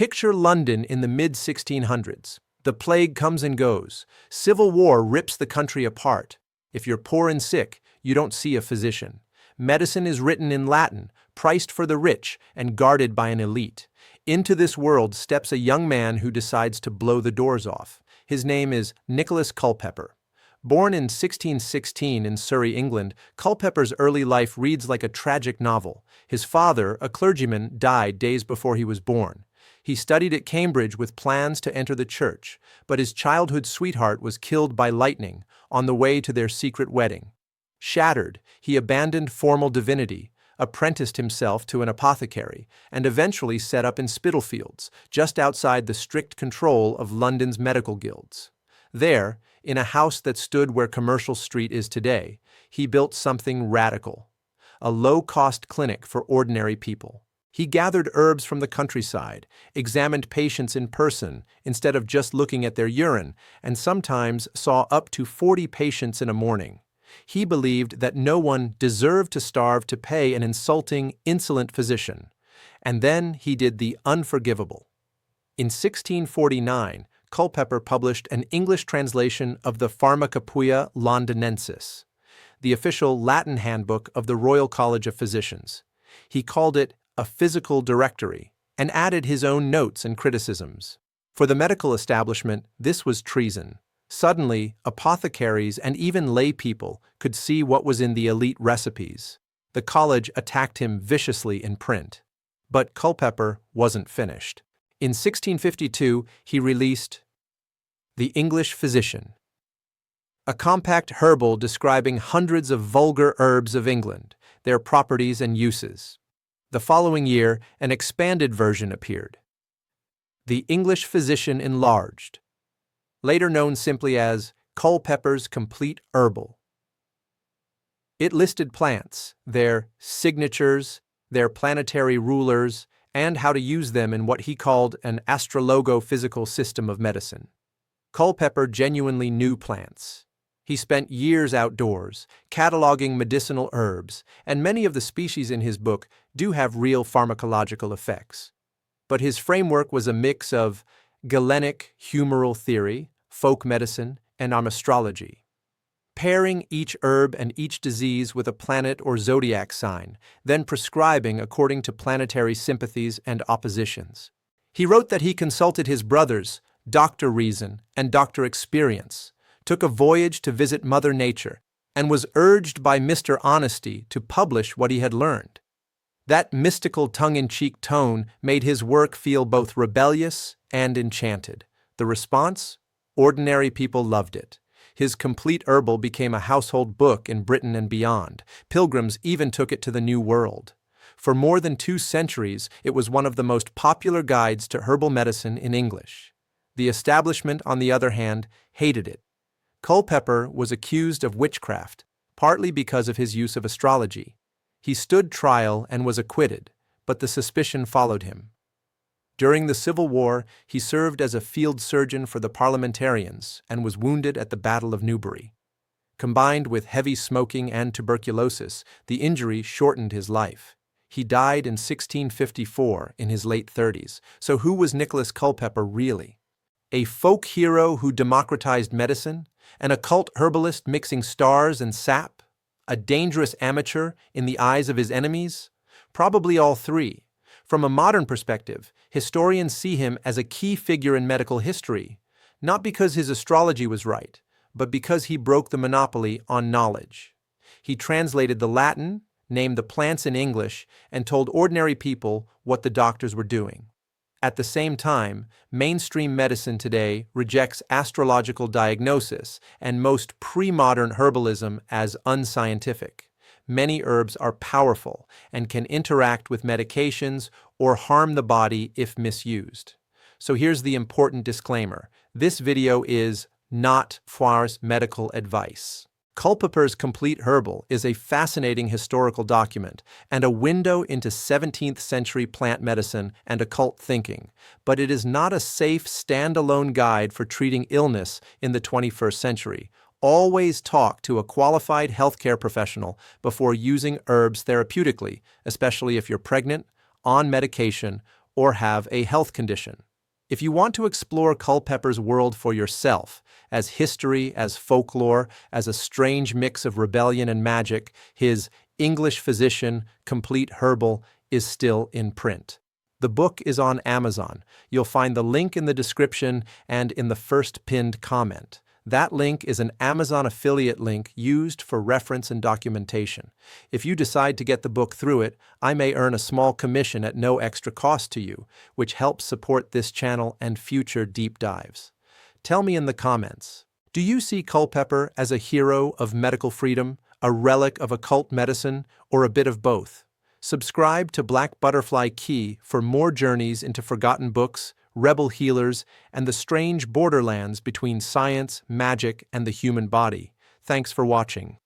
Picture London in the mid-1600s. The plague comes and goes. Civil war rips the country apart. If you're poor and sick, you don't see a physician. Medicine is written in Latin, priced for the rich, and guarded by an elite. Into this world steps a young man who decides to blow the doors off. His name is Nicholas Culpeper. Born in 1616 in Surrey, England, Culpeper's early life reads like a tragic novel. His father, a clergyman, died days before he was born. He studied at Cambridge with plans to enter the church, but his childhood sweetheart was killed by lightning on the way to their secret wedding. Shattered, he abandoned formal divinity, apprenticed himself to an apothecary, and eventually set up in Spitalfields, just outside the strict control of London's medical guilds. There, in a house that stood where Commercial Street is today, he built something radical: a low-cost clinic for ordinary people. He gathered herbs from the countryside, examined patients in person instead of just looking at their urine, and sometimes saw up to 40 patients in a morning. He believed that no one deserved to starve to pay an insulting, insolent physician. And then he did the unforgivable. In 1649, Culpeper published an English translation of the Pharmacopoeia Londinensis, the official Latin handbook of the Royal College of Physicians. He called it a physical directory, and added his own notes and criticisms. For the medical establishment, this was treason. Suddenly, apothecaries and even lay people could see what was in the elite recipes. The college attacked him viciously in print. But Culpeper wasn't finished. In 1652, he released The English Physitian, a compact herbal describing hundreds of vulgar herbs of England, their properties and uses. The following year, an expanded version appeared, The English Physitian Enlarged, later known simply as Culpeper's Complete Herbal. It listed plants, their signatures, their planetary rulers, and how to use them in what he called an astrologo-physical system of medicine. Culpeper genuinely knew plants. He spent years outdoors, cataloging medicinal herbs, and many of the species in his book do have real pharmacological effects. But his framework was a mix of Galenic humoral theory, folk medicine, and astrology, pairing each herb and each disease with a planet or zodiac sign, then prescribing according to planetary sympathies and oppositions. He wrote that he consulted his brothers, Dr. Reason and Dr. Experience, took a voyage to visit Mother Nature, and was urged by Mr. Honesty to publish what he had learned. That mystical tongue-in-cheek tone made his work feel both rebellious and enchanted. The response? Ordinary people loved it. His Complete Herbal became a household book in Britain and beyond. Pilgrims even took it to the New World. For more than 2 centuries, it was one of the most popular guides to herbal medicine in English. The establishment, on the other hand, hated it. Culpeper was accused of witchcraft, partly because of his use of astrology. He stood trial and was acquitted, but the suspicion followed him. During the Civil War, he served as a field surgeon for the Parliamentarians and was wounded at the Battle of Newbury. Combined with heavy smoking and tuberculosis, the injury shortened his life. He died in 1654 in his late 30s. So who was Nicholas Culpeper really? A folk hero who democratized medicine? An occult herbalist mixing stars and sap? A dangerous amateur in the eyes of his enemies? Probably all three. From a modern perspective, historians see him as a key figure in medical history, not because his astrology was right, but because he broke the monopoly on knowledge. He translated the Latin, named the plants in English, and told ordinary people what the doctors were doing. At the same time, mainstream medicine today rejects astrological diagnosis and most pre-modern herbalism as unscientific. Many herbs are powerful and can interact with medications or harm the body if misused. So here's the important disclaimer. This video is not for medical advice. Culpeper's Complete Herbal is a fascinating historical document and a window into 17th century plant medicine and occult thinking, but it is not a safe, standalone guide for treating illness in the 21st century. Always talk to a qualified healthcare professional before using herbs therapeutically, especially if you're pregnant, on medication, or have a health condition. If you want to explore Culpeper's world for yourself, as history, as folklore, as a strange mix of rebellion and magic, his English Physitian, Complete Herbal, is still in print. The book is on Amazon. You'll find the link in the description and in the first pinned comment. That link is an Amazon affiliate link used for reference and documentation. If you decide to get the book through it, I may earn a small commission at no extra cost to you, which helps support this channel and future deep dives. Tell me in the comments, do you see Culpeper as a hero of medical freedom, a relic of occult medicine, or a bit of both? Subscribe to Black Butterfly Key for more journeys into forgotten books, rebel healers, and the strange borderlands between science, magic, and the human body. Thanks for watching.